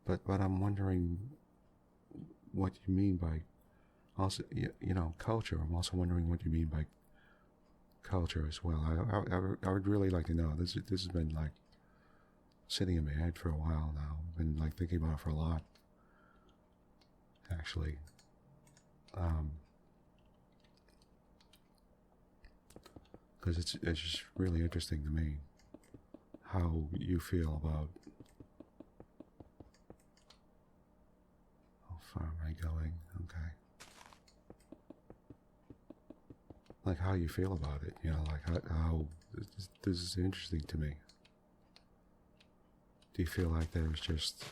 but I'm wondering what you mean by also, culture. I'm also wondering what you mean by culture as well. I would really like to know. This has been like sitting in my head for a while now. I've been like thinking about it for a lot, actually. Because it's just really interesting to me how you feel about how far am I going? Okay. Like how you feel about it, like how this is interesting to me. Do you feel like there's just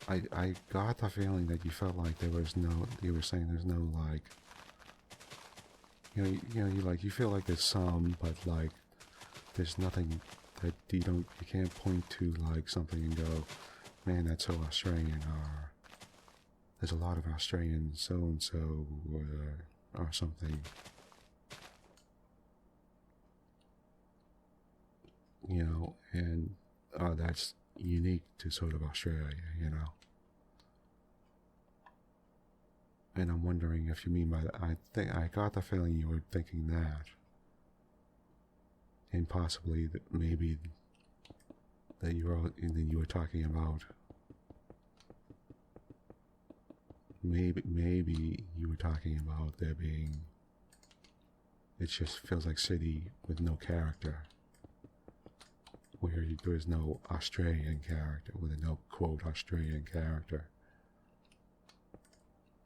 I got the feeling that you felt like you were saying there's no like you feel like there's some, but like there's nothing that you can't point to like something and go, man, that's so Australian, or there's a lot of Australian so-and-so or something. And that's unique to sort of Australia, And I'm wondering if you mean by that. I got the feeling you were thinking that. And possibly that maybe that you were talking about maybe you were talking about there being, it just feels like city with no character, where there is no Australian character, with a no quote Australian character.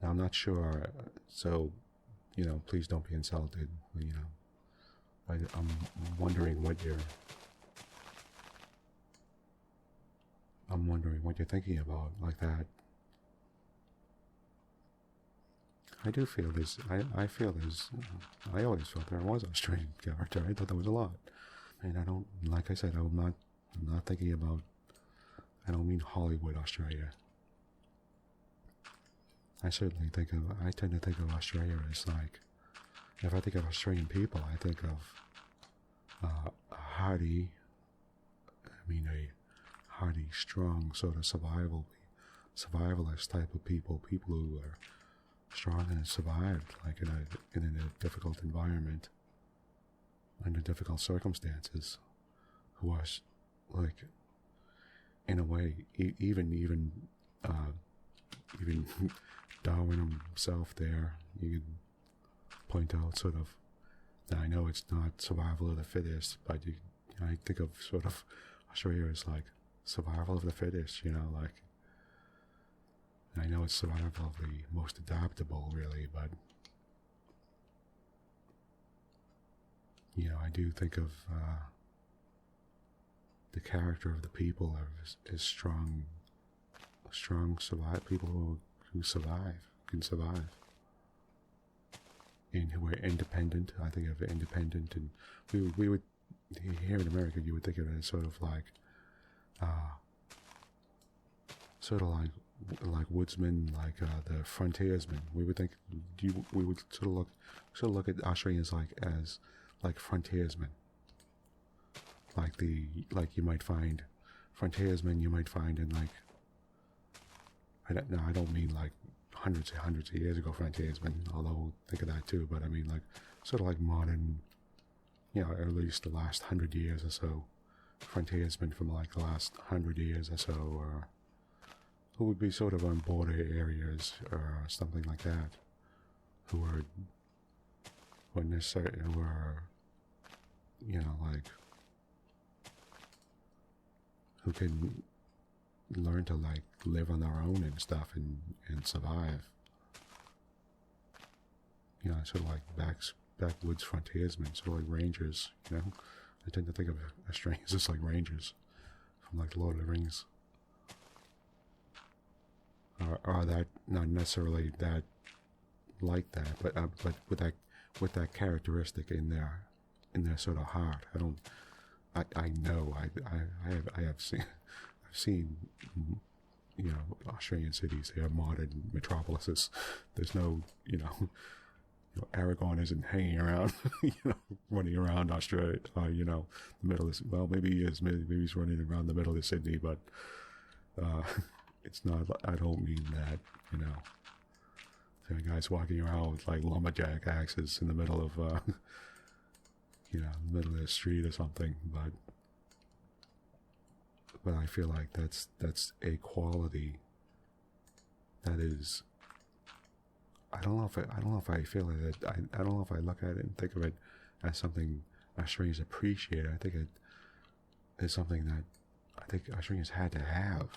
Now I'm not sure, so please don't be insulted. I'm wondering what you're thinking about like that. I do feel this. I feel this. I always felt there was an Australian character. I thought there was a lot. And I don't, like I said, I'm not thinking about, I don't mean Hollywood, Australia. I tend to think of Australia as like, if I think of Australian people, I think of a hardy, strong sort of survivalist type of people who are strong and survived, like in a difficult environment, under difficult circumstances, who are like, in a way, even Darwin himself there, you could point out sort of, now I know it's not survival of the fittest, but I think of sort of Australia as like survival of the fittest, like, I know it's survival of the most adaptable, really, but I do think of the character of the people as strong people who can survive, and who are independent. I think of independent, and we would, here in America, you would think of it as sort of like woodsmen, like the frontiersmen. We would think we would sort of look at Australians as frontiersmen, like you might find frontiersmen you might find in like, I don't mean like hundreds of years ago frontiersmen, although think of that too, but I mean like sort of like modern, at least the last 100 years or so, frontiersmen from like the last 100 years or so, or who would be sort of on border areas or something like that, who are like, who can learn to like live on their own and stuff and survive. Sort of like backwoods frontiersmen, sort of like rangers. I tend to think of Australians as like rangers from like Lord of the Rings. Or that, not necessarily that like that, but with that characteristic in their sort of heart. I know I have seen I've seen Australian cities. They are modern metropolises. There's no Aragorn isn't hanging around, running around Australia, the middle of, well, maybe he is, maybe he's running around the middle of Sydney, but it's not, I don't mean that, there are guys walking around with like lumberjack axes in the middle of, the middle of the street or something, but I feel like that's a quality that is, I don't know if I feel it. I don't know if I look at it and think of it as something Australians appreciate. I think it is something that I think Australians had to have,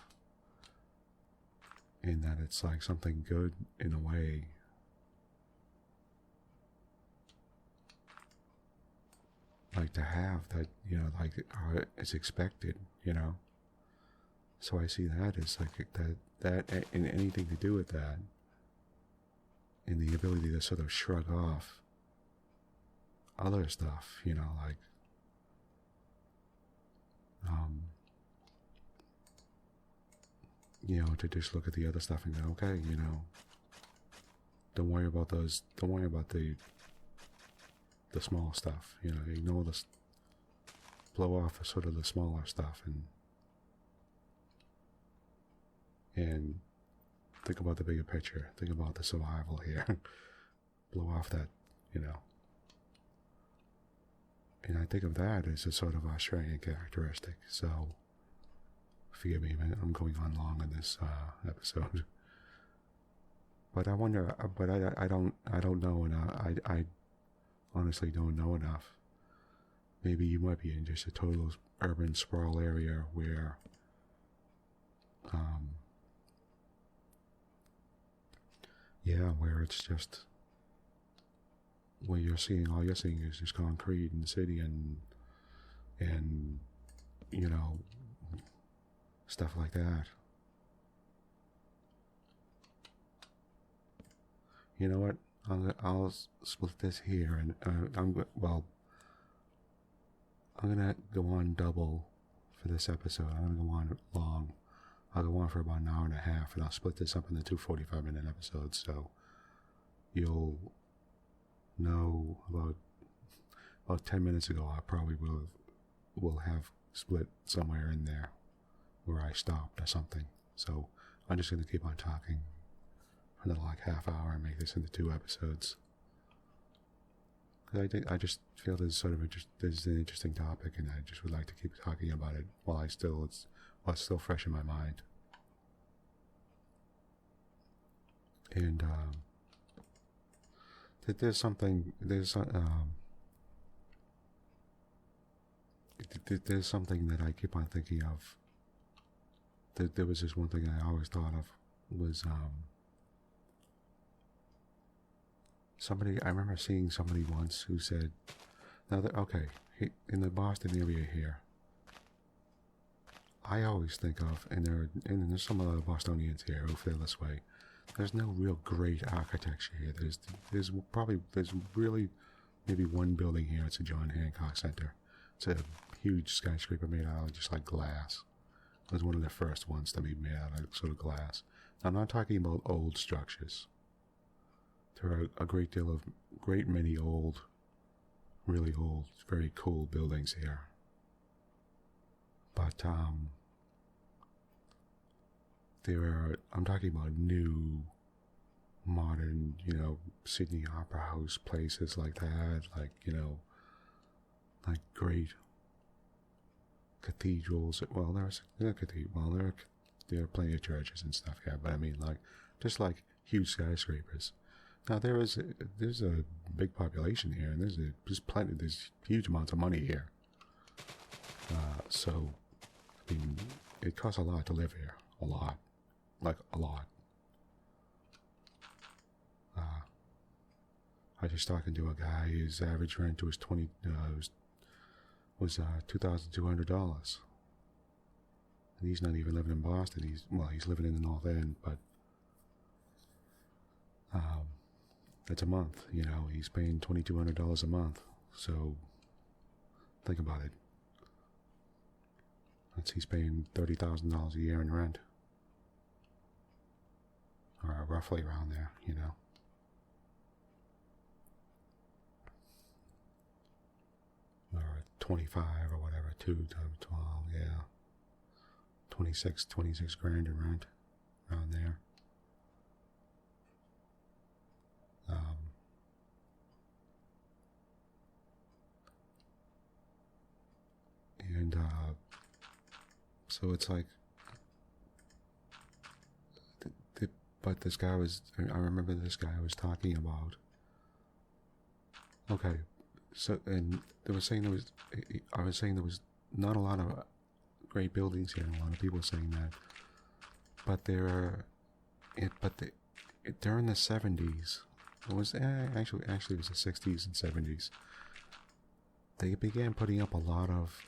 in that it's like something good in a way. Like to have that, like it's expected, So I see that as like that in anything to do with that. And the ability to sort of shrug off other stuff, like, to just look at the other stuff and go, okay, don't worry about those, don't worry about the small stuff, ignore this, blow off sort of the smaller stuff and think about the bigger picture. Think about the survival here. Blow off that, And I think of that as a sort of Australian characteristic. So, forgive me, I'm going on long in this episode. But I wonder. But I don't know enough. I honestly don't know enough. Maybe you might be in just a total urban sprawl area where, where it's just, where all you're seeing is just concrete in the city and stuff like that. You know what? I'll split this here, and I'm gonna go on double for this episode. I'm gonna go on long. I'll go on for about an hour and a half, and I'll split this up into 2 45-minute episodes, so you'll know about 10 minutes ago I probably will have split somewhere in there where I stopped or something. So I'm just going to keep on talking for another like half hour and make this into 2 episodes. I just feel this is an interesting topic, and I just would like to keep talking about it while it's still fresh in my mind. And there's something that I keep on thinking of. There was this one thing I always thought of was I remember seeing somebody once who said, in the Boston area here, I always think of, and there's some other Bostonians here who feel this way, there's no real great architecture here. There's really maybe one building here. It's a John Hancock Center. It's a huge skyscraper made out of just like glass. It was one of the first ones to be made out of sort of glass. Now, I'm not talking about old structures. There are a great many old, really old, very cool buildings here. But I'm talking about new, modern, Sydney Opera House places like that, like great cathedrals. Well, there are plenty of churches and stuff here, but I mean, like, just like huge skyscrapers. Now there's a big population here, and there's huge amounts of money here. So, I mean, it costs a lot to live here, a lot. I just talking to a guy. His average rent was $2,200, and he's not even living in Boston. He's living in the North End, but that's a month. He's paying $2,200 a month. So think about it. He's paying $30,000 a year in rent, or roughly around there. 25 or whatever, 2 times 12, yeah. 26 grand in rent, around there. And so it's like, but this guy was, I remember this guy was talking about, okay, so, and they were saying I was saying there was not a lot of great buildings here, and a lot of people saying that, but during the 70s, it was actually it was the 60s and 70s. They began putting up a lot of.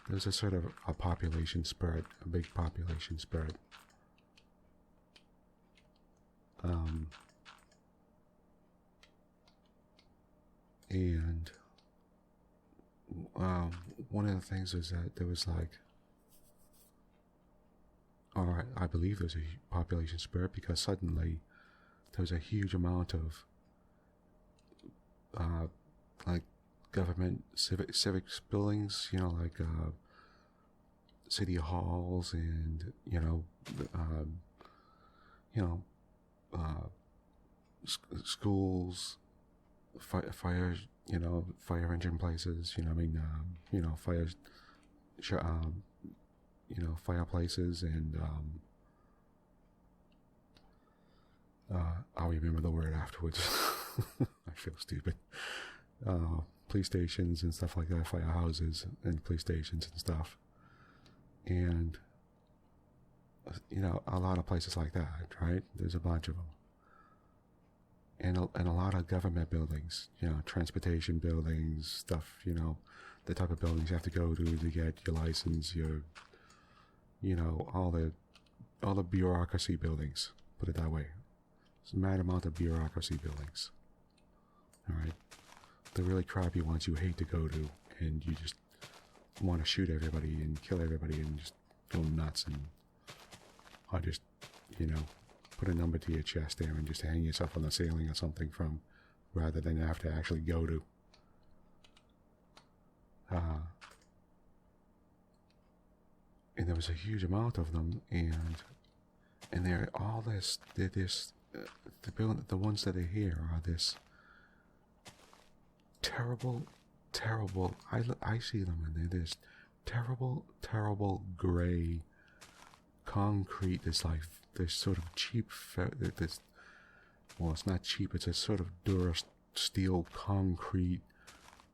There was a sort of a population spurt, a big population spurt. And one of the things was that there was like, or I believe there was a population spurt because suddenly there was a huge amount of like government civic buildings, like city halls and schools, fire engine places, fireplaces, and I'll remember the word afterwards. I feel stupid. Police stations and stuff like that, firehouses and police stations and stuff, and a lot of places like that, right? There's a bunch of them, and a lot of government buildings, transportation buildings, stuff, the type of buildings you have to go to get your license, your, all the bureaucracy buildings, put it that way. It's a mad amount of bureaucracy buildings. All right. The really crappy ones you hate to go to, and you just want to shoot everybody and kill everybody and just go nuts, and or just, put a number to your chest there and just hang yourself on the ceiling or something from, rather than have to actually go to. And there was a huge amount of them, and they're all this. The ones that are here are this terrible. I see them, and they're this terrible gray concrete. This like this sort of cheap. It's not cheap. It's a sort of Dura steel concrete,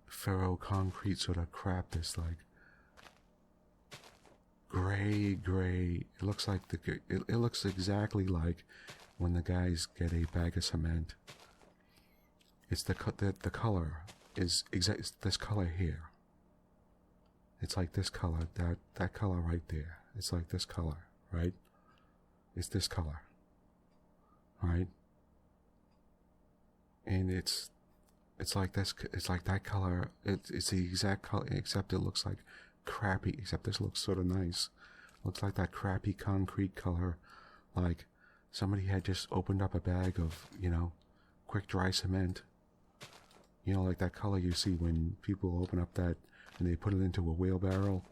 ferro concrete sort of crap. This like gray. It looks like it looks exactly like when the guys get a bag of cement. It's the color is exactly this color here. It's like this color, that color right there. It's like this color, right? It's this color, right? And it's like this. It's like that color. It's the exact color, except it looks like crappy. Except this looks sort of nice. Looks like that crappy concrete color, like somebody had just opened up a bag of quick dry cement. Like that color you see when people open up that and they put it into a wheelbarrow,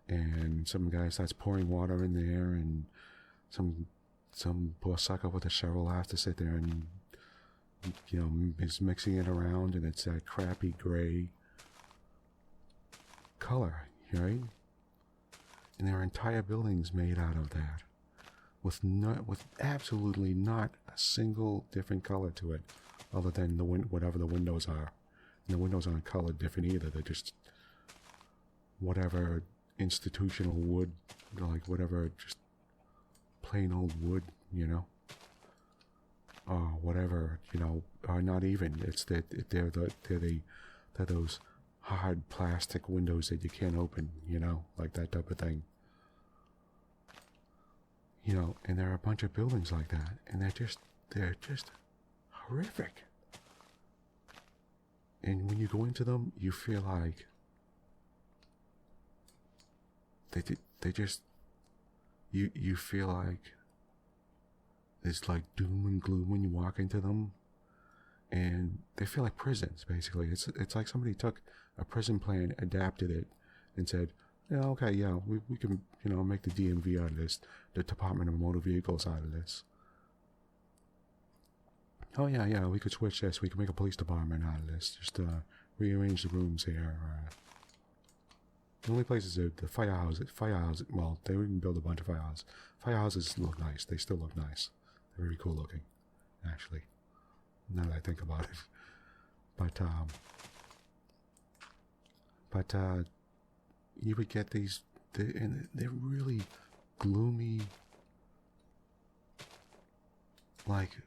and some guy starts pouring water in there, and some poor sucker with a shovel has to sit there and is mixing it around, and it's that crappy gray color, right? And there are entire buildings made out of that, with absolutely not a single different color to it, other than whatever the windows are. And the windows aren't colored different either. They're just whatever institutional wood, like whatever, just plain old wood, or whatever, or not even. It's that they're those hard plastic windows that you can't open, like that type of thing. And there are a bunch of buildings like that, and they're just horrific. And when you go into them, you feel like they just you feel like it's like doom and gloom when you walk into them, and they feel like prisons. Basically, it's like somebody took a prison plan, adapted it, and said, yeah, okay, yeah, we can, make the DMV out of this, the Department of Motor Vehicles out of this. Oh yeah, we could switch this. We could make a police department out of this. Just rearrange the rooms here. The only places are the firehouses. Well, they wouldn't build a bunch of firehouses. Firehouses look nice. They still look nice. They're very cool looking, actually. Now that I think about it, but you would get these, and they're really gloomy, like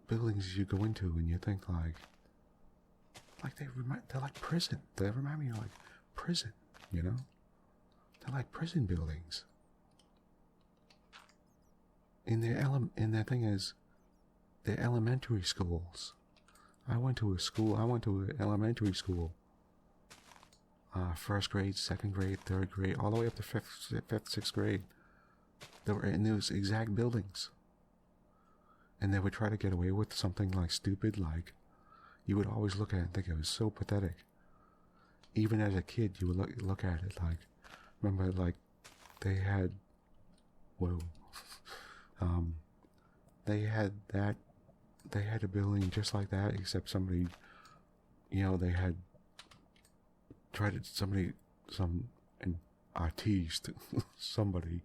buildings you go into, and you think like they're like prison. They remind me of like prison, They're like prison buildings. And the thing is, they're elementary schools. I went to an elementary school. First grade, second grade, third grade, all the way up to fifth, sixth grade. They were in those exact buildings. And they would try to get away with something like stupid, like you would always look at it and think it was so pathetic. Even as a kid, you would look at it like, remember, like they had, they had a building just like that, except somebody, they had tried to, an artiste, somebody,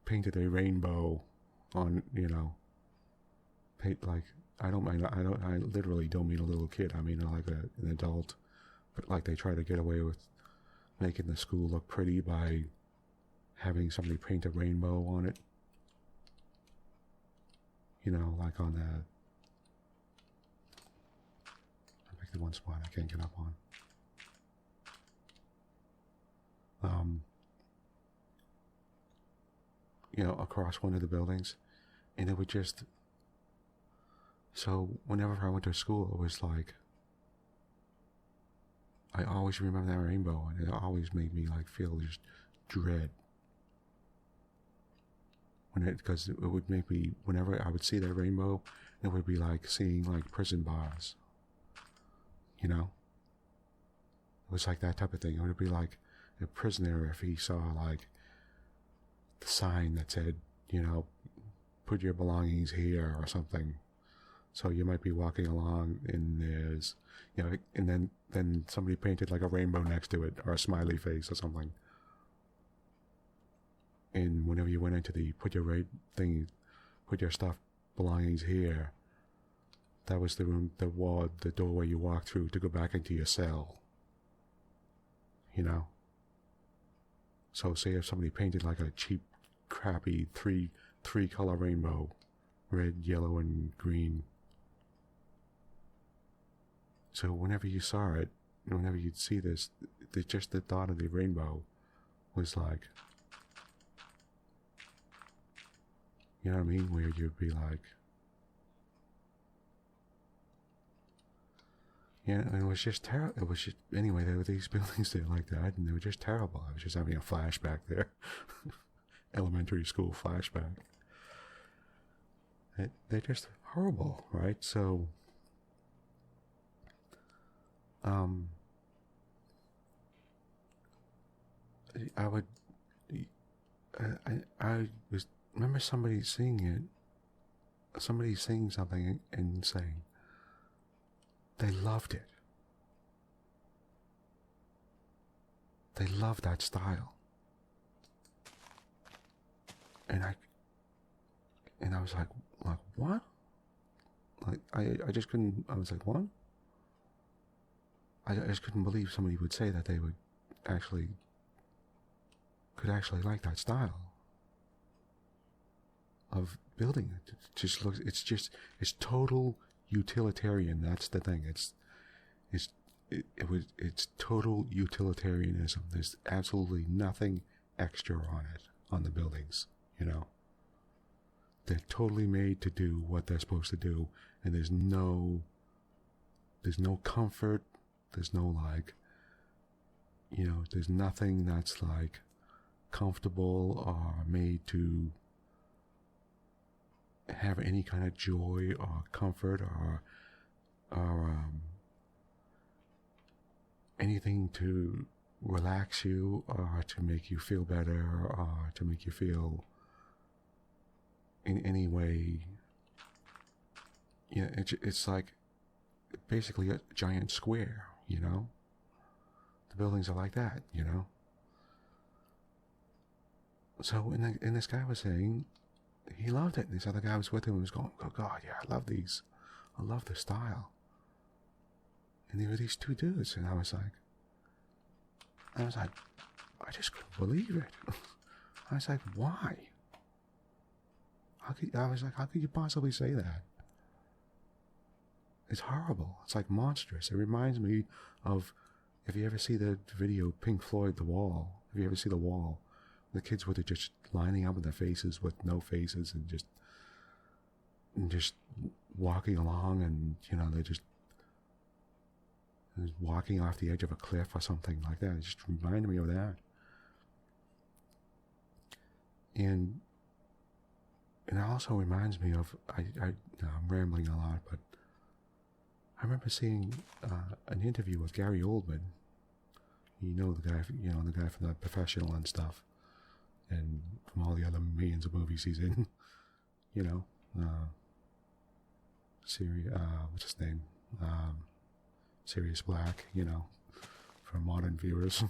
painted a rainbow on, paint, like, I literally don't mean a little kid, I mean like an adult, but like they try to get away with making the school look pretty by having somebody paint a rainbow on it. Like on the, I picked the one spot I can't get up on. Across one of the buildings, and it would just, so whenever I went to school, it was like, I always remember that rainbow, and it always made me like feel just dread. Because it would make me, whenever I would see that rainbow, it would be like seeing like prison bars. It was like that type of thing. It would be like a prisoner if he saw like the sign that said, put your belongings here or something. So you might be walking along and there's, and then somebody painted like a rainbow next to it or a smiley face or something. And whenever you went into the put your stuff, belongings here, that was the room, the doorway you walked through to go back into your cell. So say if somebody painted like a cheap, crappy three color rainbow, red, yellow, and green. So whenever you saw it, whenever you'd see this, just the thought of the rainbow was like, you know what I mean? Where you'd be like, and it was just terrible. It was just, anyway, there were these buildings there like that, and they were just terrible. I was just having a flashback there. Elementary school flashback. They're just horrible, right? So, I remember somebody saying something and saying they loved it. They loved that style. And I was like what? Like I just couldn't. I was like, what? I just couldn't believe somebody would say that they could actually like that style of building. It just looks. It's total utilitarian. That's the thing. It's total utilitarianism. There's absolutely nothing extra on it, on the buildings. They're totally made to do what they're supposed to do, and there's no comfort, there's no like, there's nothing that's like comfortable or made to have any kind of joy or comfort or anything to relax you or to make you feel better or to make you feel in any way. It's like basically a giant square, The buildings are like that, So, and this guy was saying he loved it. This other guy was with him and was going, oh God, yeah, I love these. I love the style. And there were these two dudes, and I was like, I just couldn't believe it. I was like, why? How could you possibly say that? It's horrible. It's like monstrous. It reminds me of, if you ever see the video Pink Floyd, The Wall, if you ever see The Wall, the kids were just lining up with their faces with no faces and just walking along, and they're just walking off the edge of a cliff or something like that. It just reminded me of that. And it also reminds me of, I'm rambling a lot, but I remember seeing an interview with Gary Oldman. The guy, the guy from The Professional and stuff, and from all the other millions of movies he's in. What's his name? Sirius Black, for modern viewers.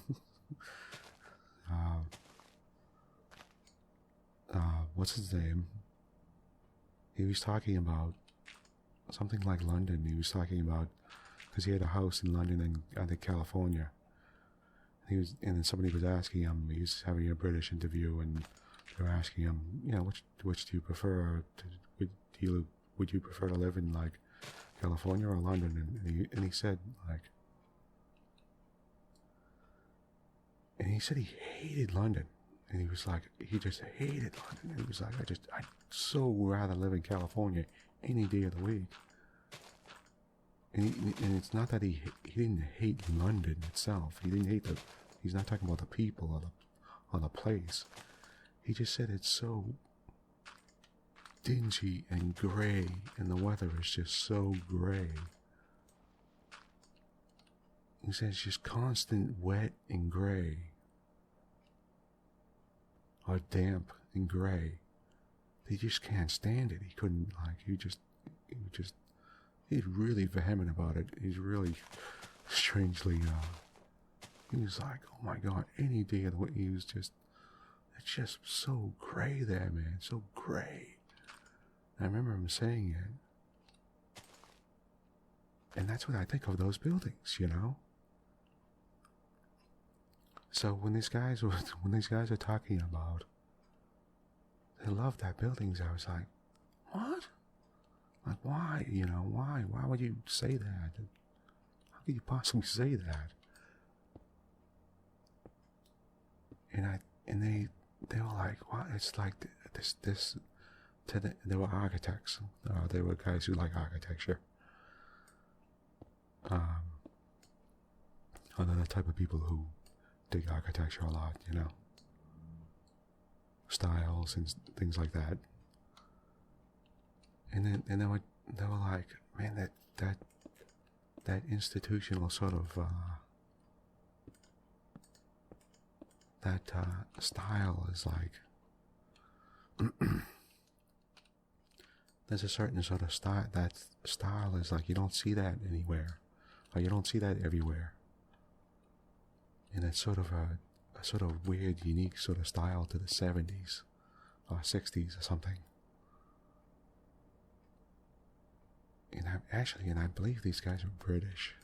What's his name? He was talking about something like London. He was talking about, because he had a house in London and I think California. And then somebody was asking him. He was having a British interview, and they were asking him, which do you prefer? Would you prefer to live in like California or London? And he said he said he hated London, and he was like, he just hated London. He was like, I'd so rather live in California any day of the week. And it's not that he didn't hate London itself. He didn't hate he's not talking about the people or the place. He just said it's so dingy and gray, and the weather is just so gray. He said it's just constant wet and gray, or damp and gray. He just can't stand it. He couldn't, he's really vehement about it. He's really strangely, he was like, oh my God, any day of the week. He was just, it's just so gray there, man, so gray. And I remember him saying it. And that's what I think of those buildings, So when these guys are talking about they love that buildings, I was like, what? Like, why? Why? Why would you say that? How could you possibly say that? And they were like, what? It's like this. They were architects. They were guys who like architecture. They're the type of people who dig architecture a lot, styles and things like that. And they were like, man, that institutional sort of that style is like there's a certain sort of style. That style is like, you don't see that anywhere, or you don't see that everywhere. And it's sort of a sort of weird, unique sort of style to the 70s or 60s or something. And I believe these guys are British.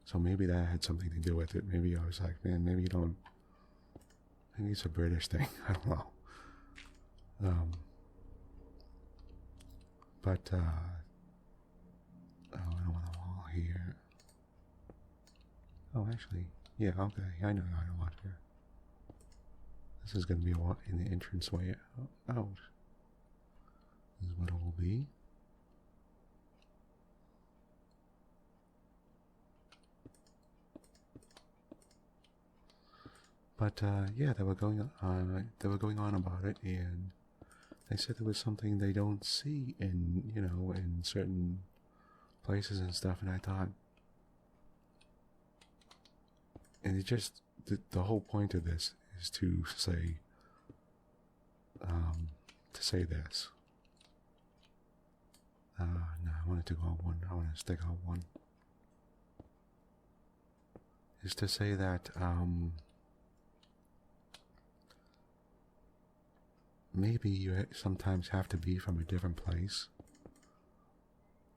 So maybe that had something to do with it. Maybe I was like, man, maybe it's a British thing. I don't know. But I don't want a wall here. Oh, actually, yeah, okay, I know I don't want here. This is going to be in the entranceway out. This is what it will be. But yeah, they were going on about it, and they said there was something they don't see in in certain places and stuff. And I thought, and it just, the whole point of this is to say, this. No, I wanted to go on one. I want to stick on one. Is to say that maybe you sometimes have to be from a different place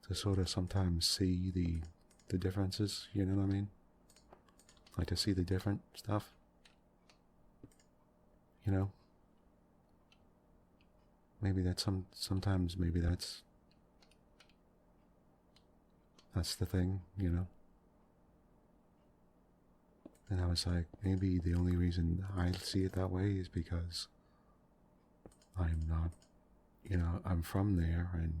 to sort of sometimes see the differences. You know what I mean? Like to see the different stuff. You know? Maybe that's sometimes maybe that's the thing, you know? And I was like, maybe the only reason I see it that way is because I'm not, you know, I'm from there, and,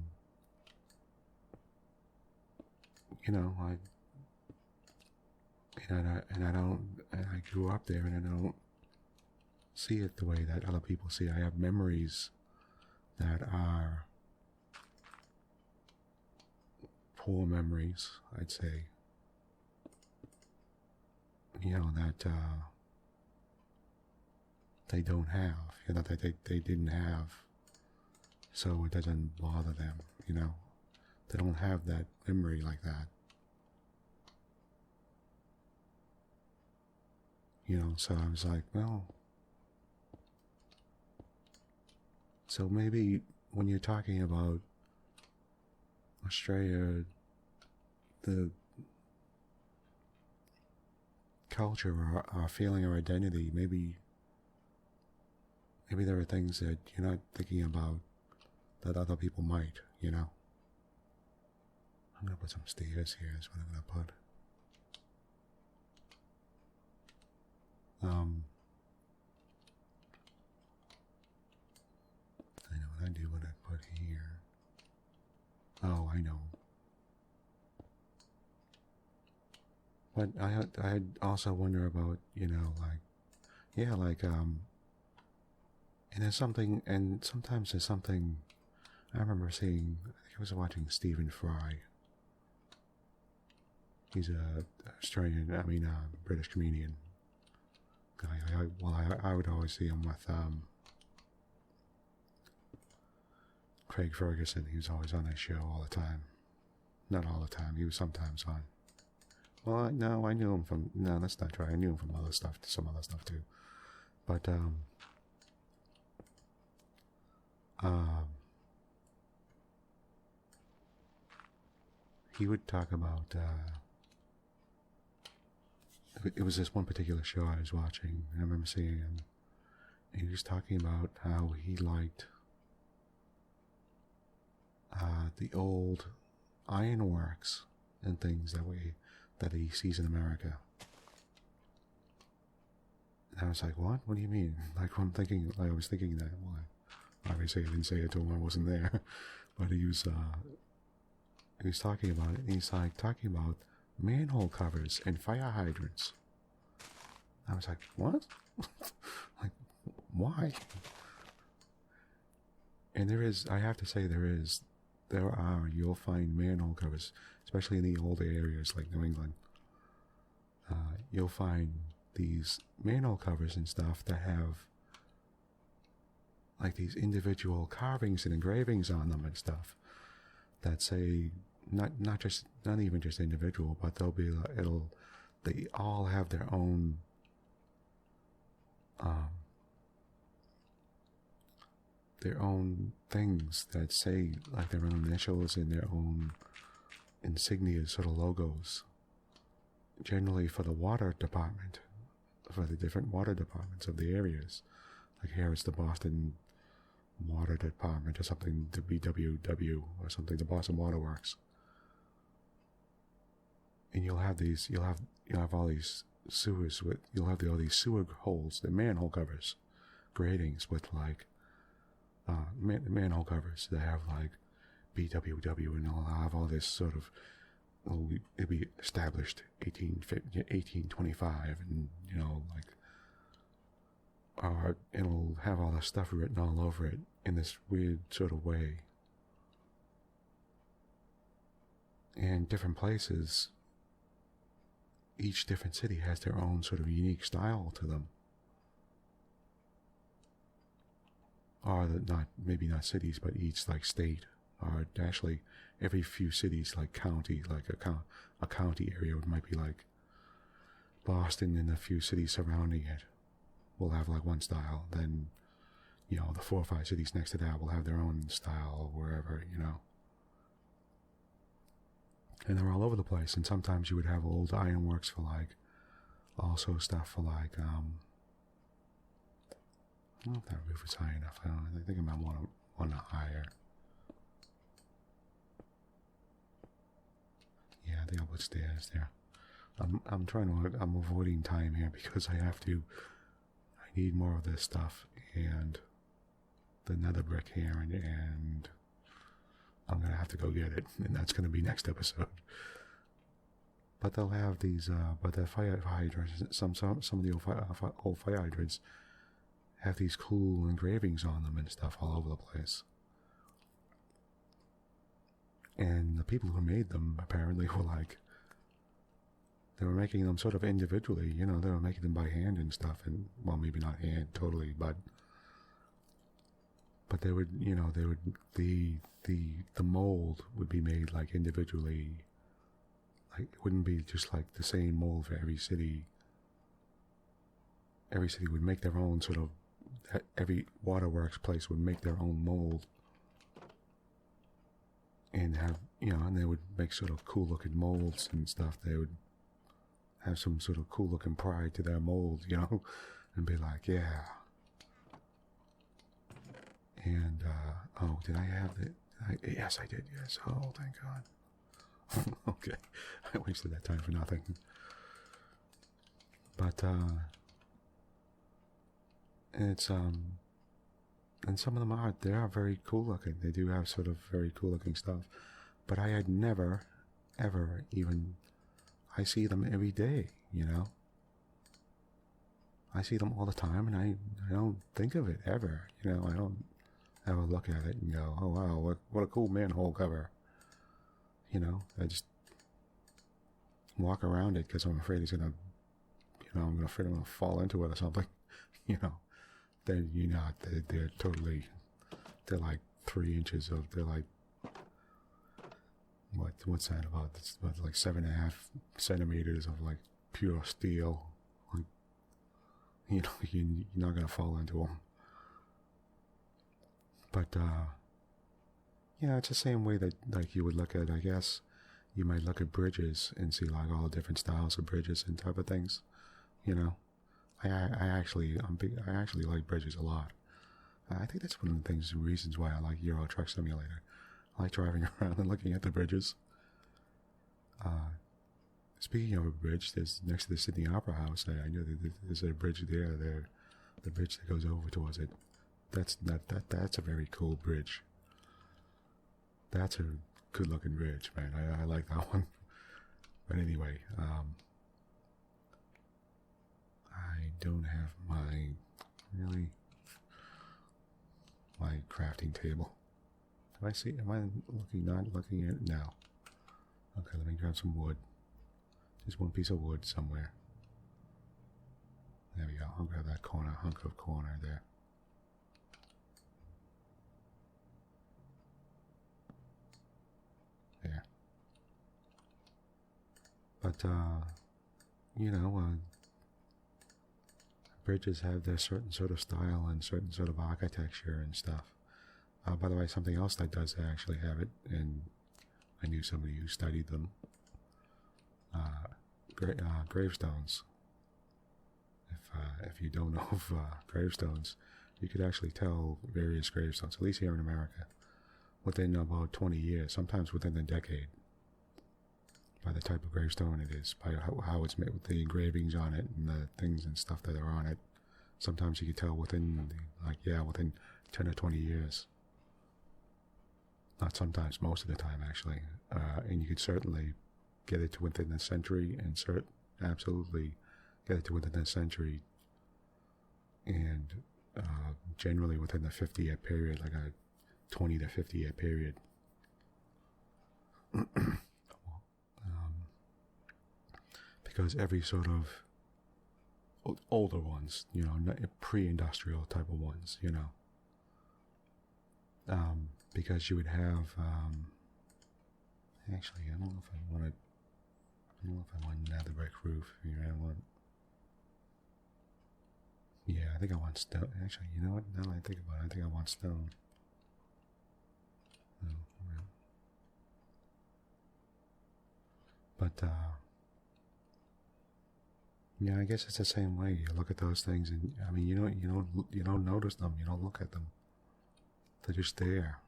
you know, I grew up there, and I don't see it the way that other people see it. I have memories that are poor memories, I'd say. You know, that they don't have, you know, that they didn't have, so it doesn't bother them, you know. They don't have that memory like that. You know, so I was like, well, so maybe when you're talking about Australia, the culture or our feeling or identity, maybe there are things that you're not thinking about that other people might, you know. I'm going to put some stairs here is what I'm going to put. I know what I do when I put here. Oh, I know. But I also wonder about, you know, like, yeah, like, and there's something, and sometimes there's something, I remember seeing, I think I was watching Stephen Fry. He's a Australian, British comedian guy. I would always see him with Craig Ferguson. He was always on that show all the time. Not all the time, he was sometimes on. Well, no, I knew him from, no, that's not right. I knew him from other stuff, some other stuff too. But, he would talk about, it was this one particular show I was watching, and I remember seeing him, and he was talking about how he liked the old ironworks and things that he sees in America. And I was like, what? What do you mean? Like, I was thinking that, well, obviously I didn't say it to him, I wasn't there, but he was talking about it, and he's like talking about manhole covers and fire hydrants. I was like, what? Like, why? And I have to say, you'll find manhole covers, especially in the older areas like New England. You'll find these manhole covers and stuff that have like these individual carvings and engravings on them and stuff that say not even just individual, but they all have their own things that say like their own initials and their own insignias, sort of logos, generally for the water department, for the different water departments of the areas. Like here it's the Boston Water Department or something, the BWW or something, the Boston Water Works. And you'll have all these sewers you'll have all these sewer holes, the manhole covers, gratings with like manhole covers that have like BWW, and they'll have all this sort of, it'll be established 1825, and you know, like, it'll have all this stuff written all over it in this weird sort of way. And different places, each different city has their own sort of unique style to them. Or maybe not cities, but each like state, or actually every few cities, like county, like a county area might be like Boston, and a few cities surrounding it will have like one style. Then, the 4 or 5 cities next to that will have their own style, or wherever, And they're all over the place. And sometimes you would have old ironworks for like, also stuff for like, I don't know if that roof is high enough. I think I might want to higher. Yeah, I think I'll put stairs there. I'm avoiding time here because I need more of this stuff and the nether brick here, and I'm going to have to go get it, and that's going to be next episode. But they'll have these, but the fire hydrants, some of the old fire hydrants have these cool engravings on them and stuff all over the place. And the people who made them apparently were like, they were making them sort of individually, they were making them by hand and stuff, and, well, maybe not hand totally, but they would, the mold would be made like individually, like it wouldn't be just like the same mold for every city. Every city would make their own sort of, every waterworks place would make their own mold, and have, and they would make sort of cool looking molds and stuff. They would have some sort of cool looking pride to their mold, and be like, yeah. And, did I have it? Yes, I did, yes. Oh, thank God. Okay. I wasted that time for nothing. But, it's, and some of them they are very cool looking. They do have sort of very cool looking stuff. But I had never, ever even, I see them every day, I see them all the time, and I don't think of it ever, I don't ever look at it and go, oh wow, what a cool manhole cover. I just walk around it because I'm afraid I'm afraid I'm going to fall into it or something, Then, they're totally, they're like 3 inches of, they're like, what's that about? It's about like 7.5 centimeters of like pure steel. Like, you're not going to fall into them. But, it's the same way that, like, you would look at, I guess, you might look at bridges and see, like, all the different styles of bridges and type of things, I actually like bridges a lot. I think that's one of the reasons why I like Euro Truck Simulator. I like driving around and looking at the bridges. Speaking of a bridge, there's next to the Sydney Opera House. I know that there's a bridge there. The bridge that goes over towards it. That's a very cool bridge. That's a good looking bridge, man. I like that one. But anyway, I don't have my crafting table. Am I not looking at it now? Okay, let me grab some wood. Just one piece of wood somewhere. There we go. I'll grab that hunk of corner there. There. But, bridges have their certain sort of style and certain sort of architecture and stuff. By the way, something else that does actually have it, and I knew somebody who studied them, gravestones. If you don't know of gravestones, you could actually tell various gravestones, at least here in America, within about 20 years, sometimes within a decade, by the type of gravestone it is, by how it's made, with the engravings on it and the things and stuff that are on it. Sometimes you could tell within 10 or 20 years. Not sometimes, most of the time, actually. And you could certainly get it to within a century, and absolutely get it to within a century, and generally within the 50-year period, like a 20 to 50-year period. because every sort of older ones, you know, pre-industrial type of ones, you know, because you would have, actually, I don't know if I want nether brick roof. You know, yeah, I think I want stone. Actually, you know what? Now that I think about it, I think I want stone. Oh, well. But, yeah, I guess it's the same way. You look at those things, and I mean, you don't notice them. You don't look at them. They're just there.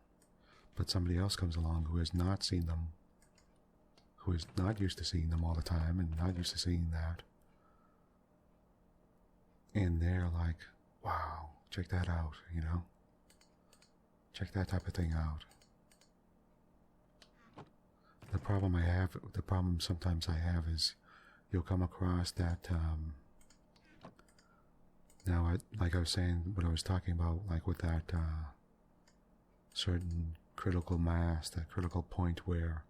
But somebody else comes along who has not seen them, who is not used to seeing them all the time, and not used to seeing that, and they're like, "Wow, check that out," you know. Check that type of thing out. The problem sometimes I have is you'll come across that, now, like I was saying, what I was talking about, like with that certain critical mass, that critical point where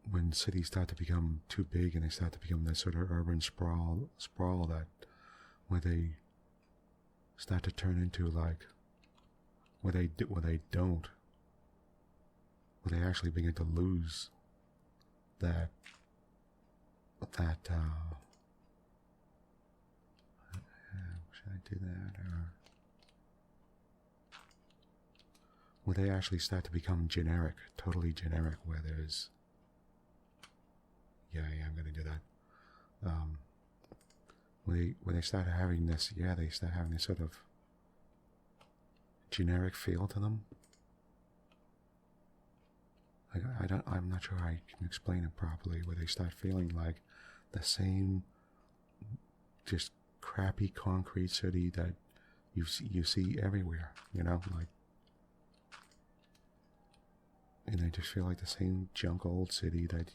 when cities start to become too big and they start to become this sort of urban sprawl that where they start to turn into like where they actually begin to lose that should I do that, or where they actually start to become generic, totally generic, where there's I'm gonna do that. When they start having this, they start having this sort of generic feel to them. Like I'm not sure I can explain it properly. Where they start feeling like the same, just crappy concrete city that you see everywhere. You know, like, and they just feel like the same junk old city that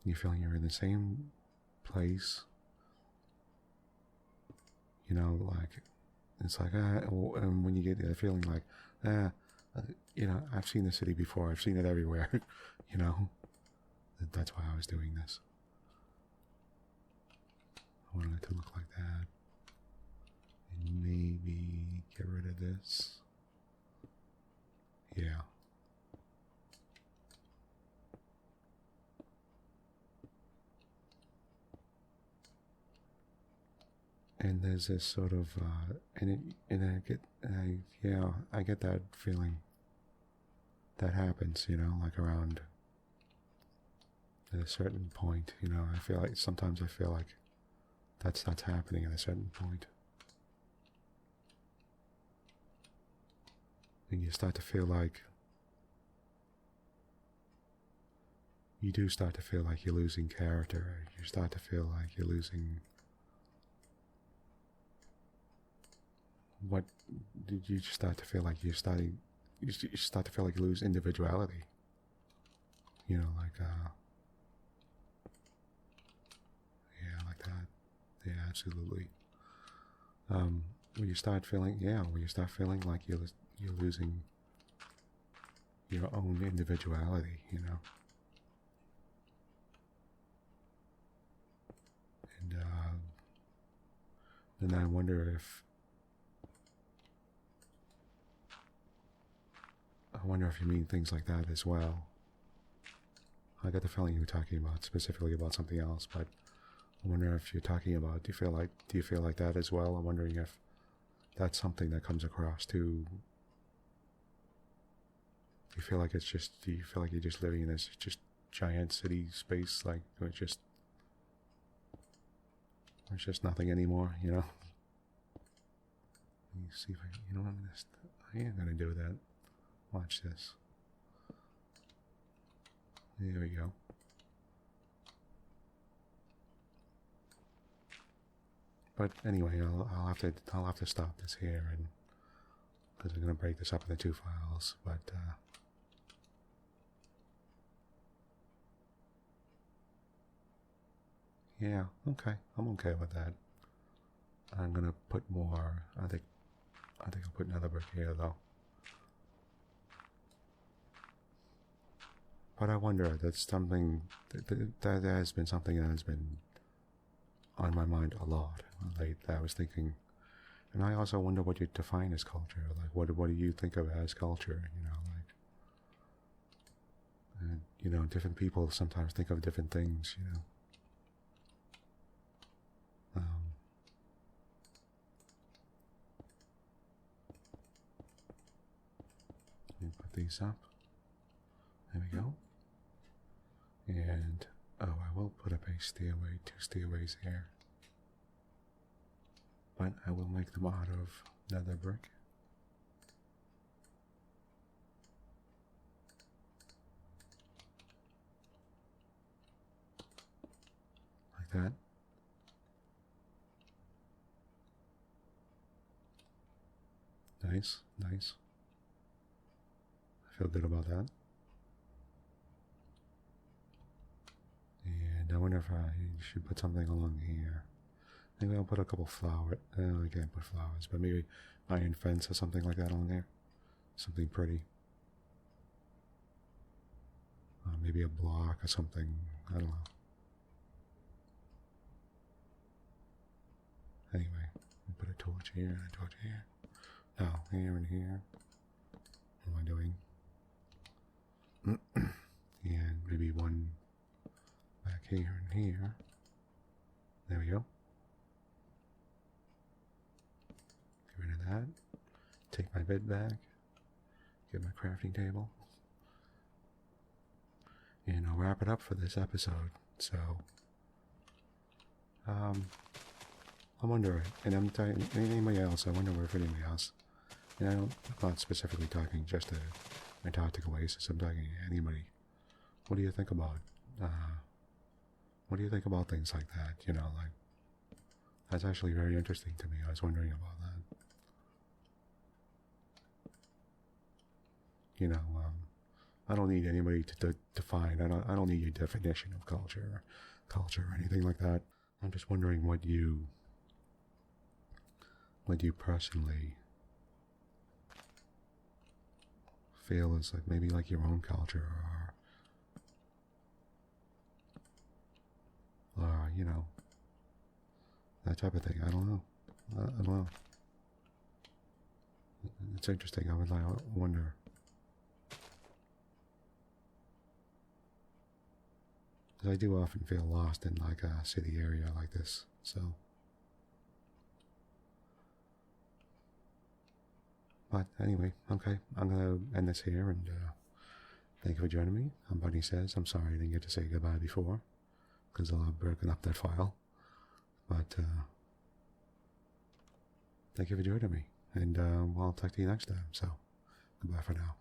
you feel you're in the same place. You know, like, it's like, and when you get the feeling like, you know, I've seen the city before, I've seen it everywhere, you know, that's why I was doing this. I wanted it to look like that, and maybe get rid of this, yeah. And there's this sort of, I get that feeling that happens, you know, like around at a certain point, you know, sometimes I feel like that's happening at a certain point. And you start to feel like, you do start to feel like you're losing character. You start to feel like you're losing, you just start to feel like you start to feel like you lose individuality. You know, like, like that. Yeah, absolutely. When you start feeling like you're losing your own individuality, you know. And then I wonder if you mean things like that as well. I got the feeling you were talking about specifically about something else, but I wonder if you're talking about, do you feel like that as well? I'm wondering if that's something that comes across too. Do you feel like you're just living in this just giant city space, like it's just nothing anymore, you know? Let me see if I am gonna do that. Watch this. There we go. But anyway, I'll have to stop this here, and because we're gonna break this up into two files. But yeah, okay, I'm okay with that. I'm gonna put more. I think I'll put another brick here though. But I wonder, that's something that has been something that has been on my mind a lot lately. I was thinking, and I also wonder what you define as culture. Like, what do you think of as culture? And, different people sometimes think of different things. Let me put these up. There we go. And I will put up a stairway, 2 stairways here. But I will make them out of nether brick. Like that. Nice, nice. I feel good about that. And I wonder if I should put something along here. Maybe I'll put a couple flowers. I can't put flowers, but maybe iron fence or something like that on there. Something pretty. Maybe a block or something. I don't know. Anyway, put a torch here and a torch here. No, here and here. What am I doing? And maybe one back here and here. There we go. Get rid of that. Take my bed back. Get my crafting table. And I'll wrap it up for this episode. So, I wonder, and I'm talking anybody else, I wonder if anybody else, and I'm not specifically talking just to Antarctica Oasis, I'm talking to anybody. What do you think about, things like that, like, that's actually very interesting to me. I was wondering about that. I don't need anybody to define, I don't need a definition of culture or anything like that. I'm just wondering what you personally feel is like, maybe like your own culture, or that type of thing. I don't know. It's interesting. I wonder. Because I do often feel lost in like a city area like this, so. But anyway, okay, I'm going to end this here, and thank you for joining me. I'm Bunnysays. I'm sorry I didn't get to say goodbye before, because I've broken up that file. But thank you for joining me, and I'll talk to you next time. So, goodbye for now.